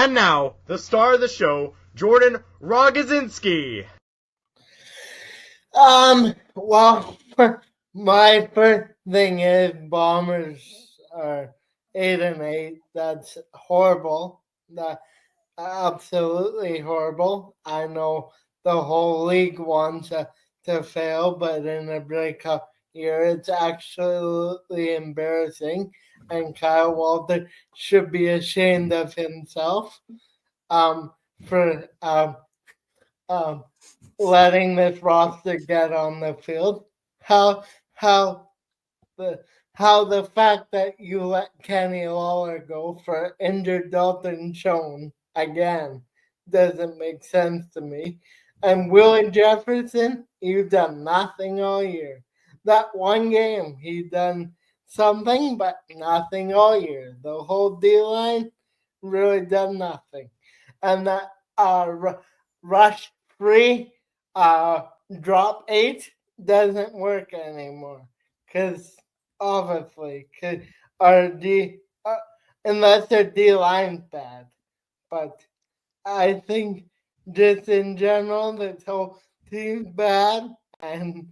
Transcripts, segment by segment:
And now, the star of the show, Jordan Rogozinski. Well, my first thing is Bombers are 8-8. That's horrible. That absolutely horrible. I know the whole league wants to fail, but in a breakup year, it's absolutely embarrassing. And Kyle Walter should be ashamed of himself for um, letting this roster get on the field. How how the how the fact that you let Kenny Lawler go for injured Dalton Schoen again doesn't make sense to me. And Willie Jefferson, you've done nothing all year. That one game, he done something, but nothing all year. The whole D line really done nothing. And that rush free drop 8 doesn't work anymore because obviously our D unless their D line's bad, but I think just in general this whole team's bad, and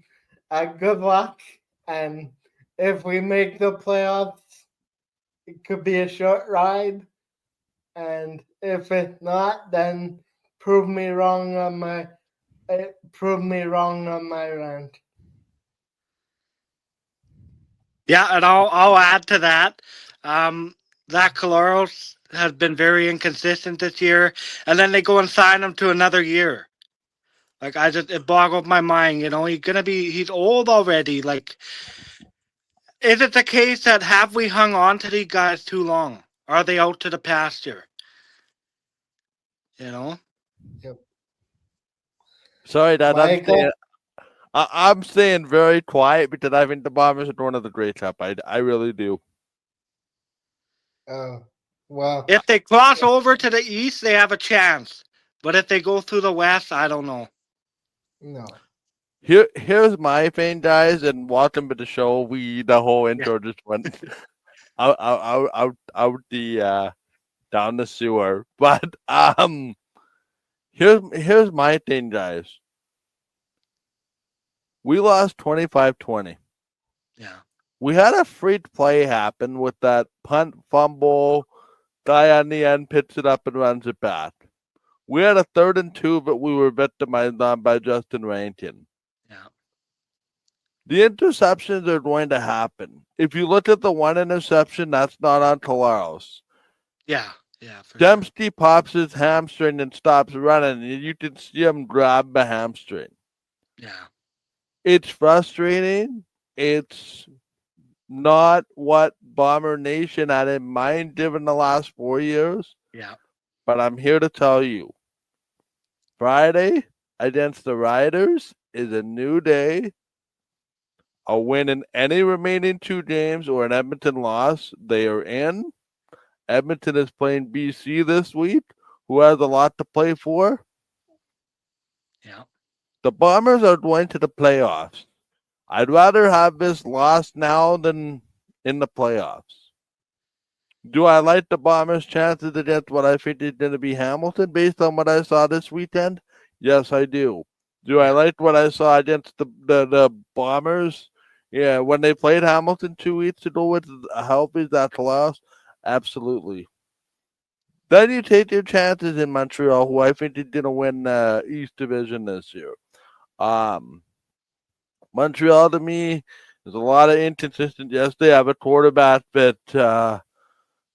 good luck. And if we make the playoffs, it could be a short ride, and if it's not, then prove me wrong on my rant. Yeah, and I'll add to that. Zach Caloros has been very inconsistent this year, and then they go and sign him to another year. Like it boggled my mind. He's old already. Like, is it the case that have we hung on to these guys too long? Are they out to the pasture? Yep. Sorry, Dad. I'm staying very quiet because I think the Bombers are one of the great cup. I really do. Well, if they cross over to the east, they have a chance. But if they go through the west, I don't know. No. Here's my thing, guys, and welcome to the show. The whole intro just went out the down the sewer. But here's my thing, guys. We lost 25-20. Yeah. We had a freak play happen with that punt fumble. Guy on the end picks it up and runs it back. We had a 3rd and 2, but we were victimized on by Justin Rankin. Yeah. The interceptions are going to happen. If you look at the one interception, that's not on Caloros. Yeah. Dempsey pops his hamstring and stops running, and you can see him grab the hamstring. Yeah. It's frustrating. It's not what Bomber Nation had in mind given the last 4 years. Yeah. But I'm here to tell you, Friday against the Riders is a new day. A win in any remaining 2 games or an Edmonton loss, they are in. Edmonton is playing BC this week, who has a lot to play for. Yeah. The Bombers are going to the playoffs. I'd rather have this loss now than in the playoffs. Do I like the Bombers' chances against what I think is going to be Hamilton based on what I saw this weekend? Yes, I do. Do I like what I saw against the Bombers? Yeah, when they played Hamilton 2 weeks ago with a healthy that loss? Absolutely. Then you take your chances in Montreal, who I think is going to win the East Division this year. Montreal, to me, there's a lot of inconsistent. Yes, they have a quarterback that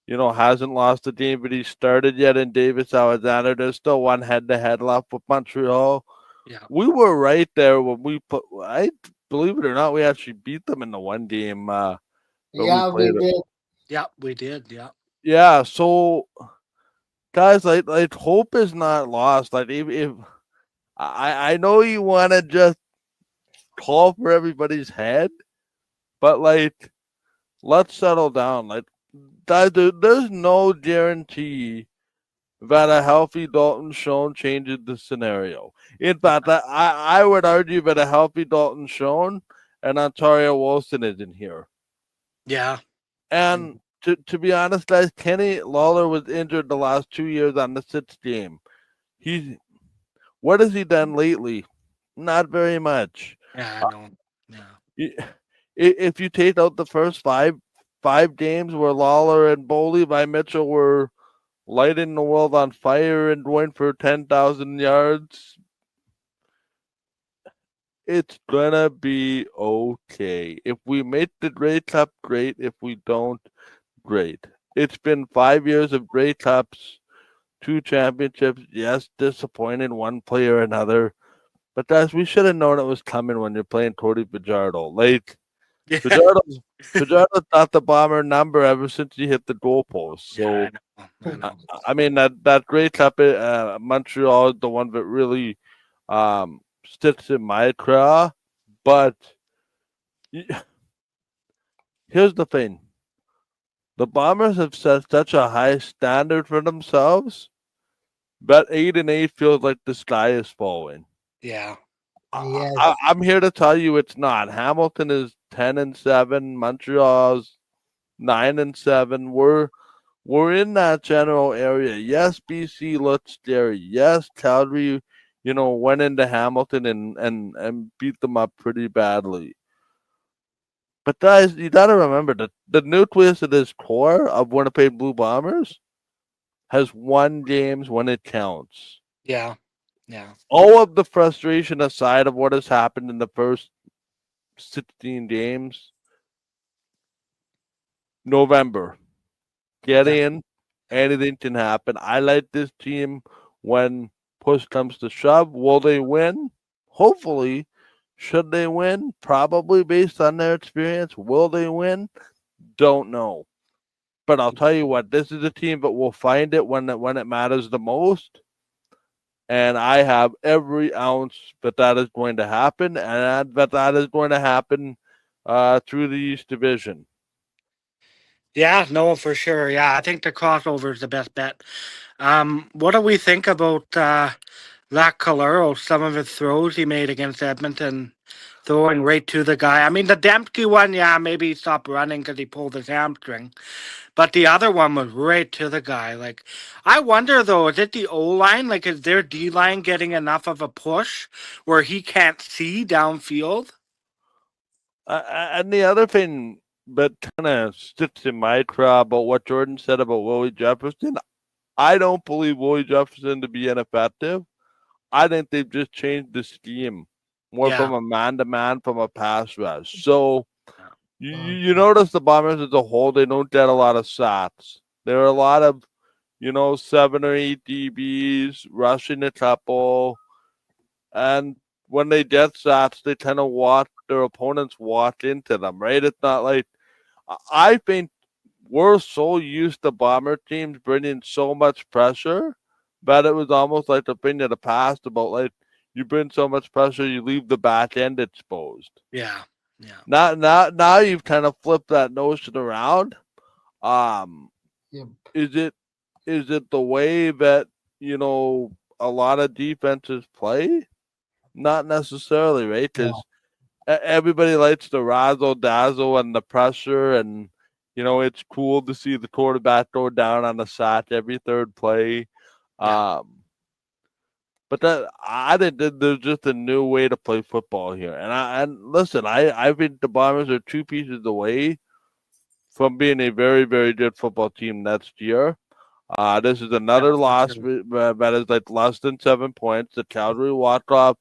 hasn't lost a game, but he started yet in Davis Alexander. There's still one head-to-head left with Montreal. Yeah. We were right there when we put. I believe it or not, we actually beat them in the one game. We did. Yeah, we did. Yeah. Yeah. So, guys, like hope is not lost. Like if I know you want to just call for everybody's head, but like let's settle down. Like there's no guarantee that a healthy Dalton Schoen changes the scenario. In fact, I would argue that a healthy Dalton Schoen and Ontario Wilson is in here. Yeah. And to be honest, guys, Kenny Lawler was injured the last 2 years on the sixth game. What has he done lately? Not very much. Yeah, I Uh, know. Yeah. if you take out the first five games where Lawler and Levi Mitchell were lighting the world on fire and going for 10,000 yards, it's gonna be okay. If we make the Grey Cup, great. If we don't, great. It's been 5 years of Grey Cups, 2 championships. Yes, disappointing one play or another. But guys, we should have known it was coming when you're playing Cody Fajardo. Like, Yeah. Fajardo's not the Bomber number ever since he hit the goalpost. So, Yeah, I know. I mean, that Grey Cup at Montreal is the one that really sticks in my craw. But here's the thing. The Bombers have set such a high standard for themselves that 8-8 feels like the sky is falling. Yeah. Yes. I'm here to tell you it's not. Hamilton is 10-7. Montreal's 9-7. We're in that general area. Yes, BC looked scary. Yes, Calgary, went into Hamilton and beat them up pretty badly. But guys, you gotta remember that the nucleus of this core of Winnipeg Blue Bombers has won games when it counts. Yeah. Yeah. All of the frustration aside of what has happened in the first 16 games, November, get in, anything can happen. I like this team when push comes to shove. Will they win? Hopefully. Should they win? Probably based on their experience. Will they win? Don't know. But I'll tell you what, this is a team that will find it when it matters the most. And I have every ounce that is going to happen, and that is going to happen through the East Division. Yeah, no, for sure. Yeah, I think the crossover is the best bet. What do we think about Zach Calero? Some of his throws he made against Edmonton, throwing right to the guy. I mean, the Dembski one, yeah, maybe he stopped running because he pulled his hamstring. But the other one was right to the guy. Like, I wonder though, is it the O line? Like, is their D line getting enough of a push where he can't see downfield? And the other thing that kind of sticks in my craw about what Jordan said about Willie Jefferson, I don't believe Willie Jefferson to be ineffective. I think they've just changed the scheme more from a man-to-man from a pass rush. So you notice the Bombers as a whole, they don't get a lot of sacks. There are a lot of, 7 or 8 DBs rushing a couple. And when they get sacks, they tend to watch their opponents walk into them, right? It's not like, I think we're so used to Bomber teams bringing so much pressure that it was almost like the thing of the past about, like, you bring so much pressure, you leave the back end exposed. Yeah. Now you've kind of flipped that notion around. Yep. Is it the way that a lot of defenses play? Not necessarily, right? Because everybody likes the razzle dazzle and the pressure, and it's cool to see the quarterback go down on the sack every third play. But I think that there's just a new way to play football here. And listen, I think the Bombers are 2 pieces away from being a very, very good football team next year. This is another loss that is like less than 7 points. The Calgary walk-off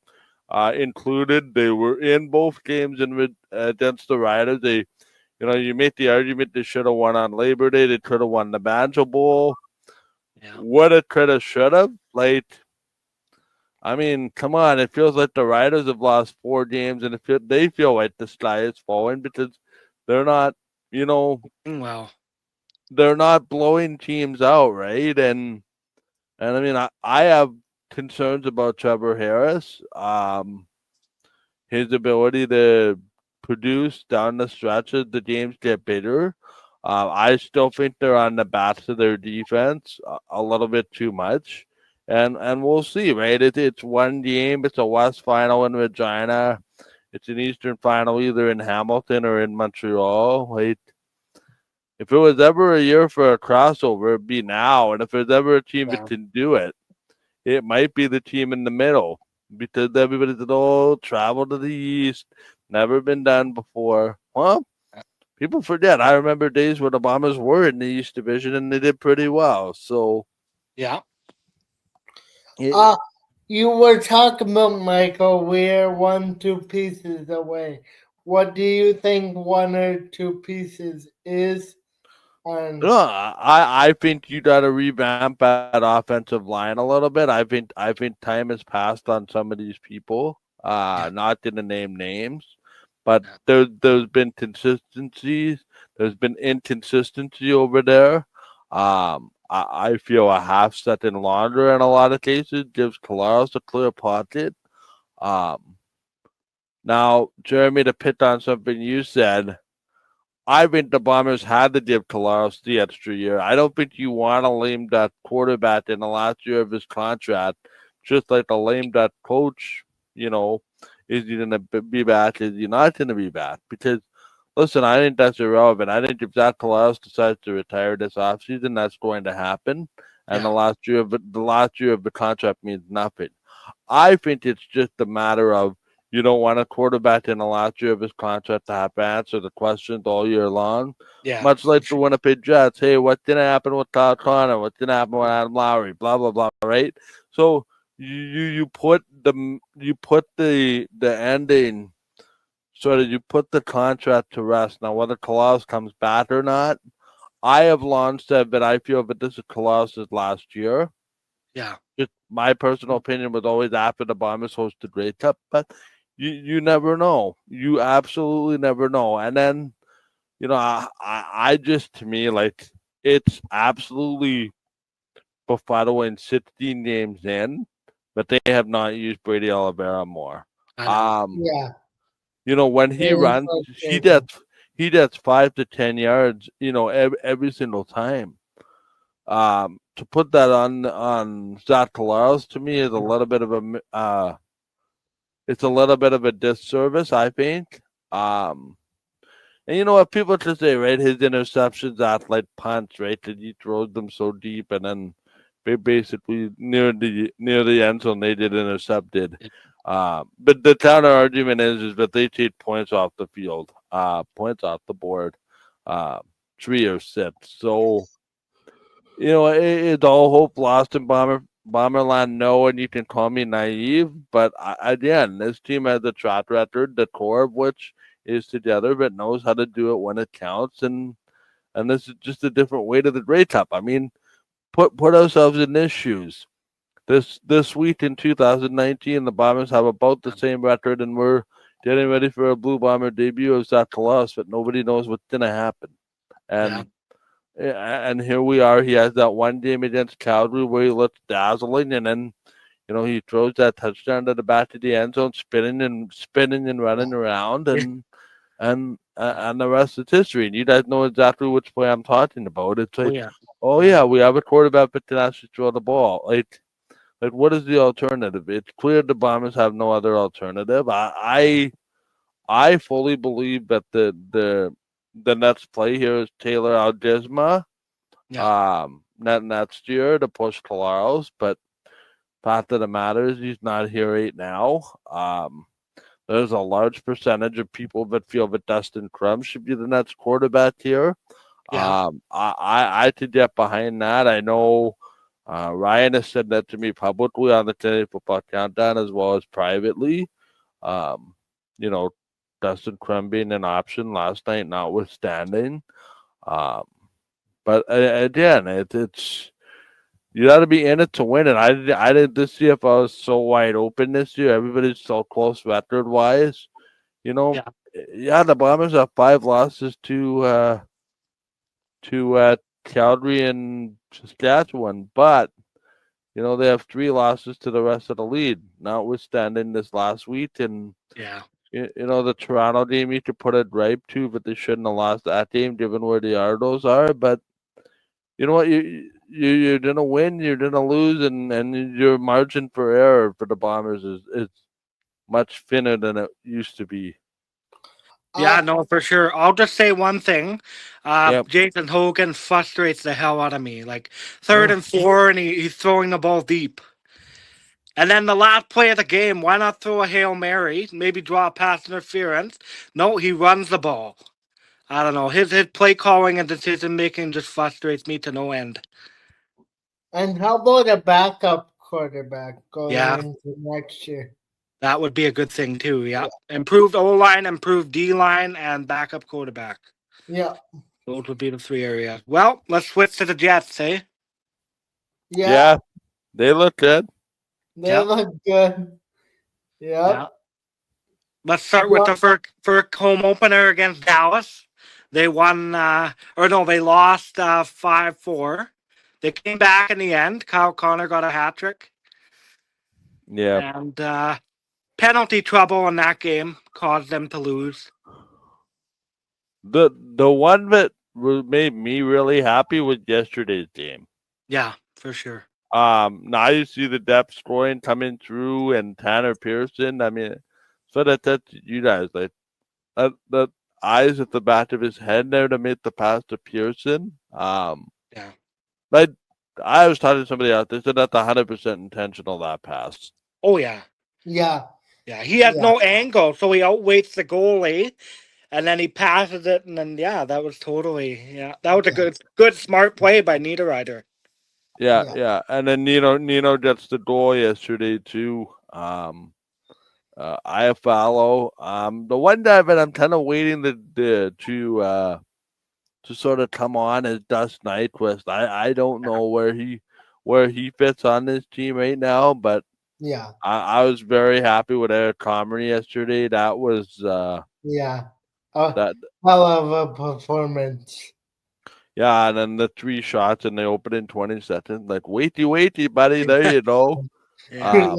included. They were in both games against the Riders. They, you make the argument they should have won on Labor Day. They could have won the Banjo Bowl. Yeah. What it could have, should have. Like, I mean, come on. It feels like the Riders have lost 4 games, and they feel like the sky is falling because they're not, Well, they're not blowing teams out, right? And I mean, I have concerns about Trevor Harris. His ability to produce down the stretch as the games get bigger. I still think they're on the backs of their defense a little bit too much. And we'll see, right? It's one game. It's a West final in Regina. It's an Eastern final either in Hamilton or in Montreal. Right? if it was ever a year for a crossover, it'd be now. And if there's ever a team that Yeah. can do it, it might be the team in the middle because everybody said, "Oh, travel to the east, never been done before." Well, people forget. I remember days when the Bombers were in the East Division and they did pretty well. So, Yeah. Uh, you were talking about Michael. We're 1-2 pieces away. What do you think 1 or 2 pieces is? And no, I think you got to revamp that offensive line a little bit. I think time has passed on some of these people. Yeah. Not going to name names, but Yeah. there's been consistencies. There's been inconsistency over there. I feel a half second longer in a lot of cases gives Kolaros a clear pocket. Um, Now, Jeremy, to pick on something you said, I think the Bombers had to give Kolaros the extra year. I don't think you want to lame that quarterback in the last year of his contract, just like the lame that coach, is he going to be back? Is he not going to be back? Because, listen, I think that's irrelevant. I think if Zach Kolaros decides to retire this offseason, that's going to happen. And the Yeah. last year of the contract means nothing. I think it's just a matter of you don't want a quarterback in the last year of his contract to have to answer the questions all year long. Yeah. Much like the Winnipeg Jets. Hey, what's gonna happen with Todd Connor? What's gonna happen with Adam Lowry? Blah blah blah. Right. So you put the ending sort of you put the contract to rest. Now whether Kolaus comes back or not, I have long said that I feel that this is Kolaus's last year. Yeah. Just my personal opinion was always after the Bombers hosted Grey Cup, but you never know. You absolutely never know. And then I just to me like it's absolutely befuddling 16 games in, but they have not used Brady Oliveira more. I know. Um, yeah, when he very runs, frustrating. he gets 5 to 10 yards, every single time. To put that on Zach Collaros to me is a little bit of it's a little bit of a disservice, I think. Um, and you know what people just say, right? His interceptions act like punts, right? That he throws them so deep, and then they basically near the end zone they did intercepted. But the counter argument is that they take points off the field, points off the board, uh, 3 or 6. So it's all hope lost in Bomberland. No, and you can call me naive, but again, this team has a track record, the core of which is together, but knows how to do it when it counts, and this is just a different way to the Grey Cup. I mean, put ourselves in these shoes. This week in 2019, the Bombers have about the same record, and we're getting ready for a Blue Bomber debut of Zach Kalas, but nobody knows what's going to happen. Yeah. And here we are. He has that one game against Calgary where he looks dazzling, and then he throws that touchdown to the back of the end zone, spinning and running around, and the rest is history. And you guys know exactly which play I'm talking about. It's Oh like, yeah. oh yeah, we have a quarterback that can actually throw the ball. Like what is the alternative? It's clear the Bombers have no other alternative. I fully believe that the next play here is Taylor Aldisma. Yeah. Next year to push Kolaros, but fact of the matter is he's not here right now. There's a large percentage of people that feel that Dustin Crum should be the next quarterback here. Yeah. I could get behind that. I know Ryan has said that to me publicly on the Canadian Football Countdown as well as privately. Um, you know, Dustin Crum being an option last night, notwithstanding. Um, but again, it's you got to be in it to win it. I did this year if I was so wide open this year. Everybody's so close record wise. You know, Yeah. yeah, the Bombers have 5 losses to Calgary and Saskatchewan, but they have 3 losses to the rest of the league, notwithstanding this last week. And Yeah. the Toronto game you could put it right to, but they shouldn't have lost that game given where the Argos are. But you know what? You're gonna win, you're gonna lose, and your margin for error for the Bombers is much thinner than it used to be. Yeah, no, for sure. I'll just say one thing. Yep. Jason Hogan frustrates the hell out of me. Like 3rd and 4, and he's throwing the ball deep. And then the last play of the game, why not throw a Hail Mary? Maybe draw a pass interference. No, he runs the ball. I don't know. His play calling and decision making just frustrates me to no end. And how about a backup quarterback going Yeah, into next year? that would be a good thing too. Yeah. Improved O line, improved D line, and backup quarterback. Yeah. Those would be the 3 areas. Well, let's switch to the Jets, eh? Yeah. They look good. They Yep. look good. Yep. Yeah. Let's start with the first home opener against Dallas. They won, they lost 5-4. They came back in the end. Kyle Connor got a hat trick. Yeah. And penalty trouble in that game caused them to lose. The one that made me really happy was yesterday's game. Yeah, for sure. Now you see the depth scoring coming through and Tanner Pearson. I mean, so that's you guys like the eyes at the back of his head there to make the pass to Pearson. Yeah. Like I was talking to somebody out there said that's 100% intentional that pass. Oh yeah. Yeah. Yeah. He has no angle, so he outweights the goalie, and then he passes it, and then that was totally that was a good smart play by Niederreiter. Yeah. And then Nino gets the goal yesterday too. I follow. The one guy that I'm kind of waiting to sort of come on is Dust Nyquist. I don't know where he fits on this team right now, but Yeah. I was very happy with Eric Comrie yesterday. That was Yeah. that Hell of a performance. yeah, and then the 3 shots and they open in 20 seconds. Like waity, buddy. There you go. Yeah.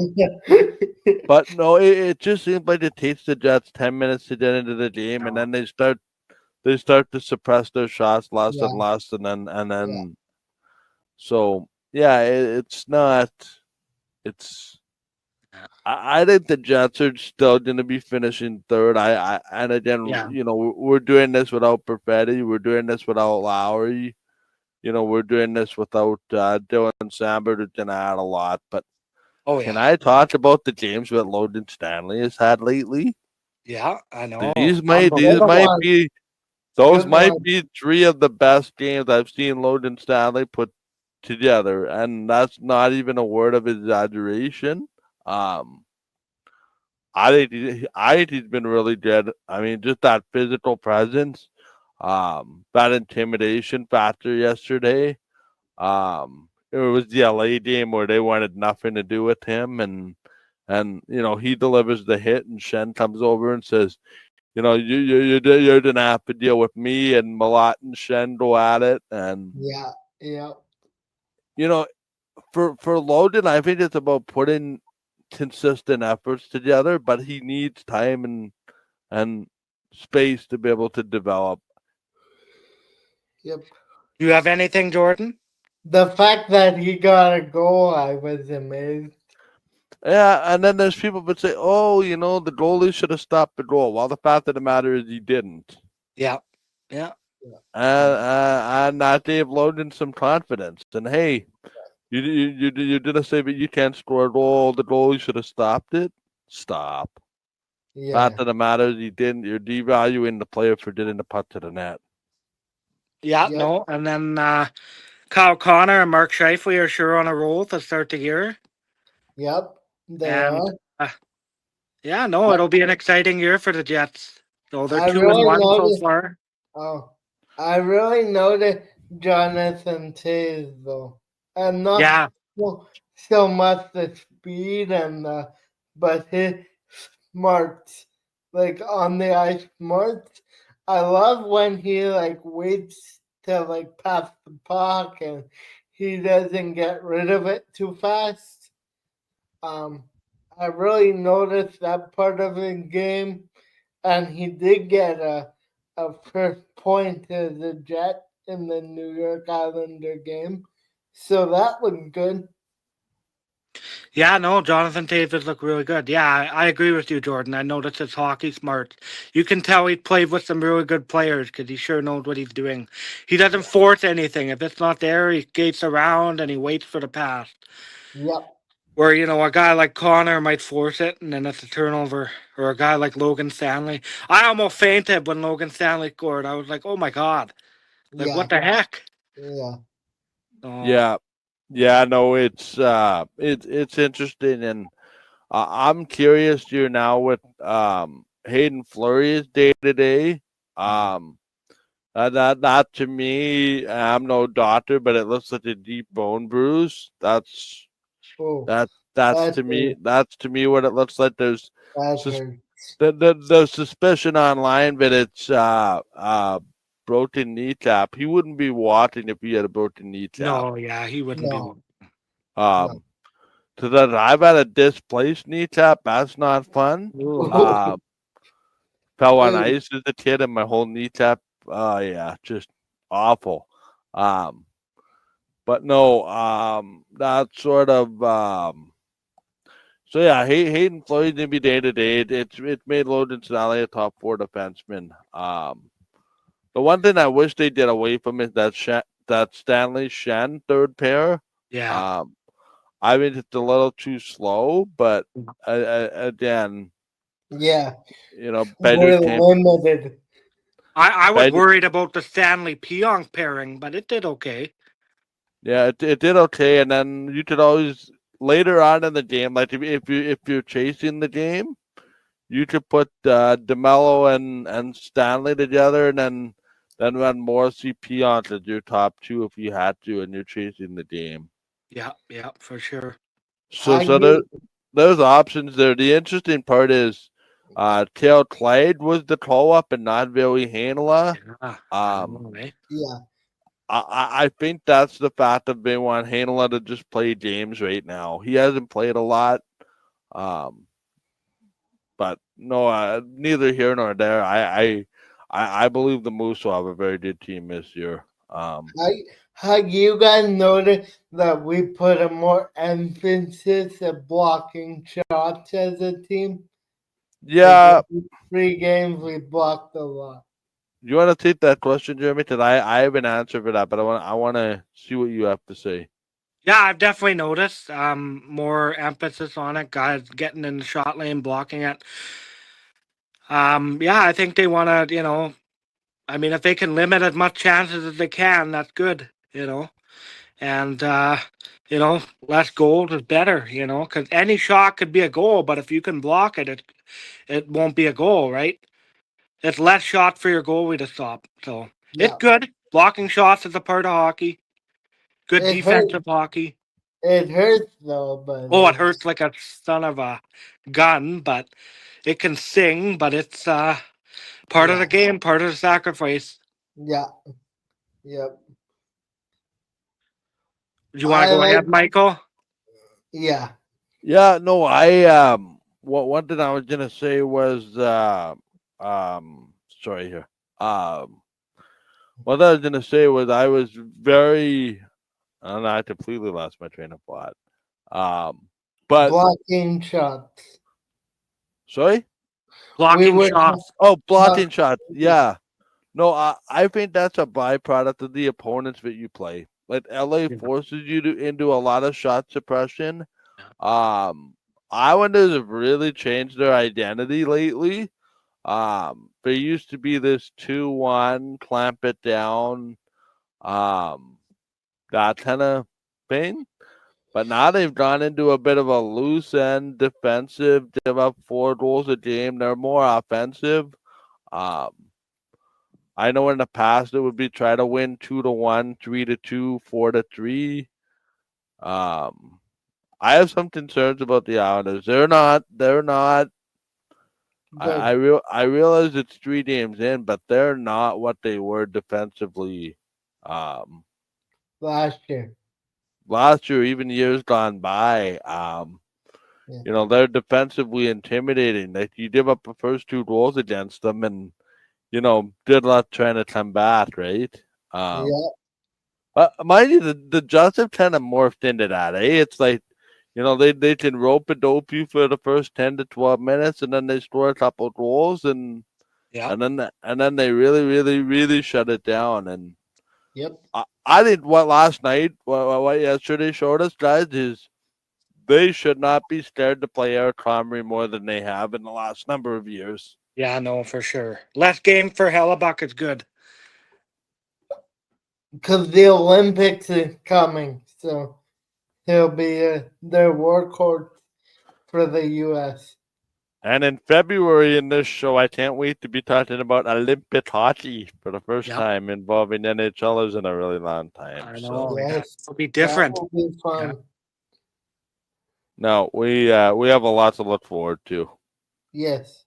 But no, it just seems like it takes the Jets 10 minutes to get into the game, and then they start to suppress their shots less and less, and then so it's not. It's I think the Jets are still going to be finishing third. And again, we're doing this without Perfetti. We're doing this without Lowry. We're doing this without Dylan Sambert, who's going to add a lot. But can I talk about the games that Logan Stanley has had lately? Yeah, I know. These might be 3 of the best games I've seen Logan Stanley put together, and that's not even a word of exaggeration. I think he's been really good. I mean, just that physical presence, that intimidation factor yesterday. It was the LA game where they wanted nothing to do with him, and he delivers the hit, and Shen comes over and says, you're gonna have to deal with me, and Malat and Shen go at it, and for Logan, I think it's about putting consistent efforts together, but he needs time and space to be able to develop. Yep. Do you have anything, Jordan? The fact that he got a goal, I was amazed. Yeah, and then there's people that say, "Oh, the goalie should have stopped the goal." Well, the fact of the matter is he didn't. Yeah. And that gave Logan some confidence. And hey, you didn't say that you can't score a goal. The goalie should have stopped it. Stop. Yeah. Fact of the matter is he didn't. You're devaluing the player for getting the puck to the net. Yeah, no. And then Kyle Connor and Mark Scheifele are sure on a roll to start the year. Yep, they are. It'll be an exciting year for the Jets. So they're 2-1 so far. Oh, I really noticed Jonathan Tays though, and not so much the speed but his smarts, like on the ice smarts. I love when he waits to pass the puck and he doesn't get rid of it too fast. I really noticed that part of the game, and he did get a first point to the Jet in the New York Islander game, so that was good. Yeah, no, Jonathan Davis looked really good. Yeah, I agree with you, Jordan. I noticed his hockey smarts. You can tell he played with some really good players because he sure knows what he's doing. He doesn't force anything. If it's not there, he skates around and he waits for the pass. Yep. Where, a guy like Connor might force it and then it's a turnover. Or a guy like Logan Stanley. I almost fainted when Logan Stanley scored. I was like, oh my God. Like, Yeah. what the heck? Yeah. Oh, Yeah, yeah, no, it's interesting, and I'm curious here now with Hayden Fleury's day to day. Um, that to me, I'm no doctor, but it looks like a deep bone bruise. Oh, That that's that to me hurt. that's to me what it looks like. There's That sus- hurt. the suspicion online, but it's broken kneecap. He wouldn't be walking if he had a broken kneecap. no, yeah, he wouldn't be. No. No. Um, so that I've had a displaced kneecap. That's not fun. Ooh. Oh, Fell on oh, ice as a kid, and my whole kneecap. Yeah, just awful. Um, but no, that sort of. So yeah, Hayden Floyd gonna be day to day. It's made Logan Stanley a top 4 defenseman. The one thing I wish they did away from is that Stanley Shen third pair. Yeah. Um, I mean it's a little too slow, but again, yeah. better We're team. limited. I was Better, worried about the Stanley Pionk pairing, but it did okay. yeah, it did okay, and then you could always later on in the game, like if you're chasing the game, you could put DeMello and Stanley together, and then run Morrissey Peon as your top 2 if you had to, and you're chasing the game. Yeah, for sure. So How so you? there's options there. The interesting part is, Tail Clyde was the call up and not Billy Hanela. Yeah, I Um, know, eh? Yeah. I think that's the fact that they want Hanela to just play games right now. He hasn't played a lot. Um, but no, neither here nor there. I believe the Moose will have a very good team this year. How you guys noticed that we put a more emphasis at blocking shots as a team? Like Yeah, every 3 games, we blocked a lot. you want to take that question, Jeremy? Because I have an answer for that, but I want to see what you have to say. Yeah, I've definitely noticed more emphasis on it. Guys getting in the shot lane, blocking it. Yeah, I think they want to. I mean, if they can limit as much chances as they can, that's good. And less goals is better. Because any shot could be a goal, but if you can block it, it won't be a goal, right? It's less shot for your goalie to stop. So it's Yeah. good. Blocking shots is a part of hockey. Good It hurt. defensive hockey. It hurts though, but Oh, it hurts like a son of a gun, but it can sing, but it's part of the yeah. game, part of the sacrifice. Yeah. Yep. Do you want to I go like. ahead, Michael? Yeah. Yeah, no, one thing I was gonna say was sorry here. What I was gonna say was I was very, and I completely lost my train of thought. But Blocking shots. sorry. We Blocking were. shots. Oh, blocking shots. Yeah. No, I think that's a byproduct of the opponents that you play. Like LA Yeah. forces you into a lot of shot suppression. Islanders have really changed their identity lately. There used to be this 2-1, clamp it down, that kind of thing. But now they've gone into a bit of a loose end defensive, give up 4 goals a game. They're more offensive. Um, I know in the past it would be try to win 2-1, 3-2, 4-3. I have some concerns about the Islanders. They're not. Good I realize it's 3 games in, but they're not what they were defensively. Um, last year. Last year, even years gone by. Yeah. They're defensively intimidating. Like you give up the first 2 goals against them, and good luck trying to come back, right? Yeah. But mind you, the Jets have kind of morphed into that. It's like They can rope a dope you for the first 10 to 12 minutes, and then they score a couple goals, and Yeah. then they really, really, really shut it down. And Yep. I think what last night, what yesterday showed us, guys, is they should not be scared to play Eric Comrie more than they have in the last number of years. Yeah, no, for sure. Less game for Hellebuck is good. Because the Olympics is coming, so he'll be their workhorse for the U.S. And in February in this show, I can't wait to be talking about Olympic hockey for the first Yep. time involving NHLers in a really long time. I So know. Yes. It'll be different. That will be fun. no, we have a lot to look forward to. Yes.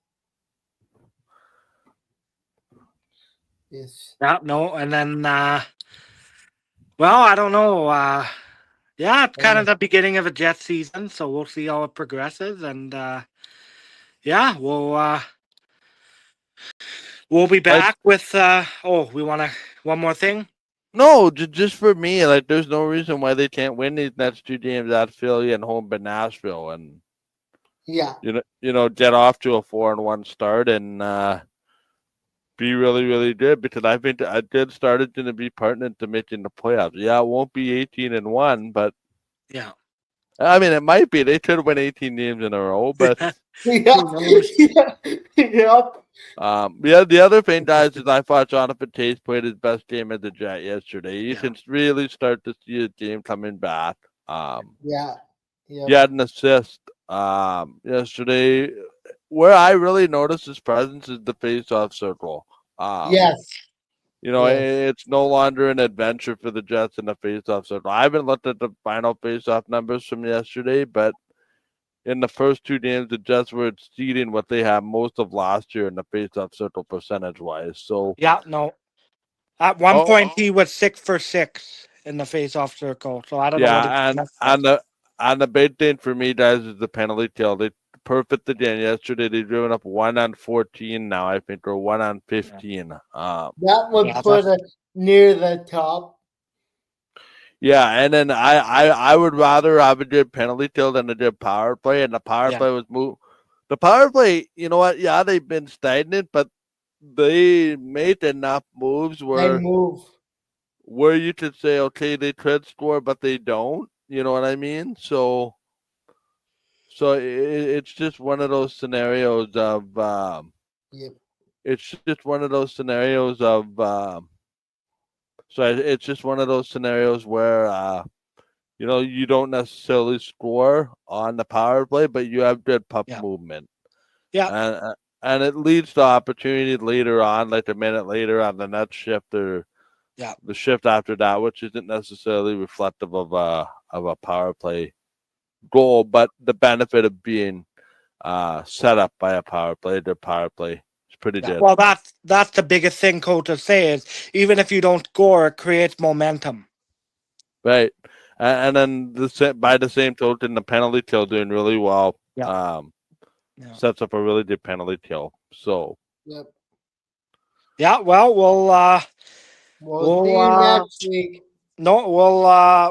Yes. Yeah, no, and then well, I don't know. Yeah, it's kind of the beginning of a Jet season, so we'll see how it progresses, and yeah, we'll be back with. We want to one more thing. No, just for me, like there's no reason why they can't win these next two games at Philly and home by Nashville, and Yeah. get off to a 4-1 start and be really, really good, because I think a good start is going to be pertinent to making the playoffs. Yeah, it won't be 18-1, but Yeah. I mean, it might be. They could win 18 games in a row, but Yeah. Yep. the other thing, guys, is I thought Jonathan Taze played his best game as a Jet yesterday. You can really start to see his game coming back. Yeah. He had an assist yesterday. Where I really noticed his presence is the face-off circle. Yes. It's no longer an adventure for the Jets in the face-off circle. I haven't looked at the final face-off numbers from yesterday, but in the first two games, the Jets were exceeding what they had most of last year in the face-off circle percentage-wise. So Yeah, no. At one point, he was 6 for 6 in the face-off circle. So I don't know what. And the big thing for me, guys, is the penalty kill. They perfect again yesterday. They've driven up 1 on 14 now, I think, or 1 on 15. That would put it near the top. Yeah, and then I would rather have a good penalty kill than a good power play, and the power play was moved. The power play, you know what? Yeah, they've been stagnant, but they made enough moves where you could say, okay, they could score, but they don't. You know what I mean? So it's just one of those scenarios of it's just one of those scenarios of it's just one of those scenarios where you don't necessarily score on the power play, but you have good puck movement. Yeah. And it leads to opportunity later on, like a minute later on the next shift or the shift after that, which isn't necessarily reflective of a power play goal, but the benefit of being set up by a power play, their power play is pretty good. Well, that's the biggest thing, Coach, to say is even if you don't score, it creates momentum. Right. And then by the same token, the penalty kill doing really well. Sets up a really good penalty kill. So. Yep. Yeah. Well, we'll see you next week. No,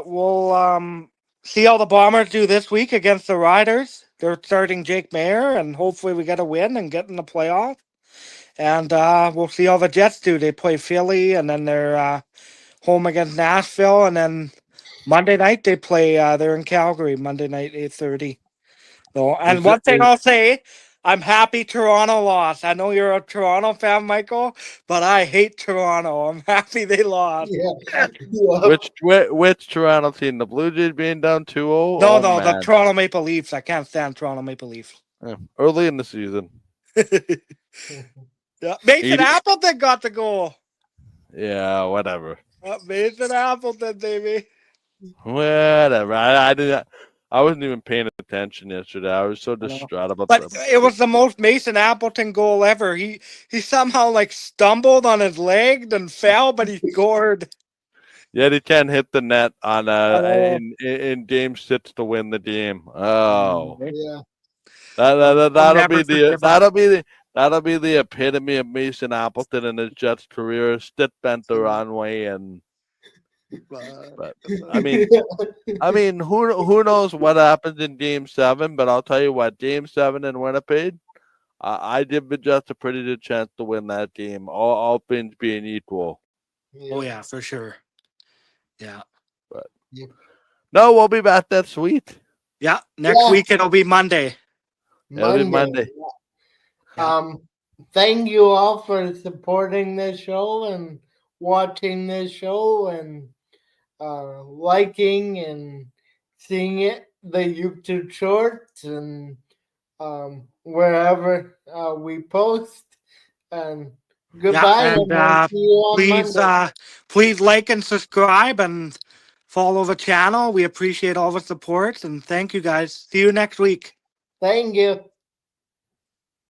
we'll see how the Bombers do this week against the Riders. They're starting Jake Mayer, and hopefully we get a win and get in the playoff. And we'll see how the Jets do. They play Philly, and then they're home against Nashville, and then Monday night they play. They're in Calgary Monday night, 8:30. So, and one thing I'll say, I'm happy Toronto lost. I know you're a Toronto fan, Michael, but I hate Toronto. I'm happy they lost. Yeah. Which Toronto team? The Blue Jays being down 2-0? No, the Toronto Maple Leafs. I can't stand Toronto Maple Leafs. Early in the season. Mason Appleton got the goal. Yeah, whatever. Mason Appleton, baby. Whatever. I wasn't even paying attention yesterday. I was so distraught about that. But it was the most Mason Appleton goal ever. He somehow stumbled on his leg and fell, but he scored. Yet he can't hit the net on in game 6 to win the game. Oh, yeah. That'll be the epitome of Mason Appleton in his Jets career. Stick bent the wrong way and But I mean, who knows what happens in Game 7? But I'll tell you what, Game 7 in Winnipeg, I give the Jets a pretty good chance to win that game. All things being equal. Oh yeah, for sure. Yeah. But Yep. no, we'll be back next week. Yeah. Next week it'll be Monday. It'll be Monday. Yeah. Thank you all for supporting this show and watching this show and liking and seeing it, the YouTube shorts and wherever we post. And goodbye, and we'll see you on Monday. please like and subscribe and follow the channel. We appreciate all the support and thank you guys. See you next week. Thank you.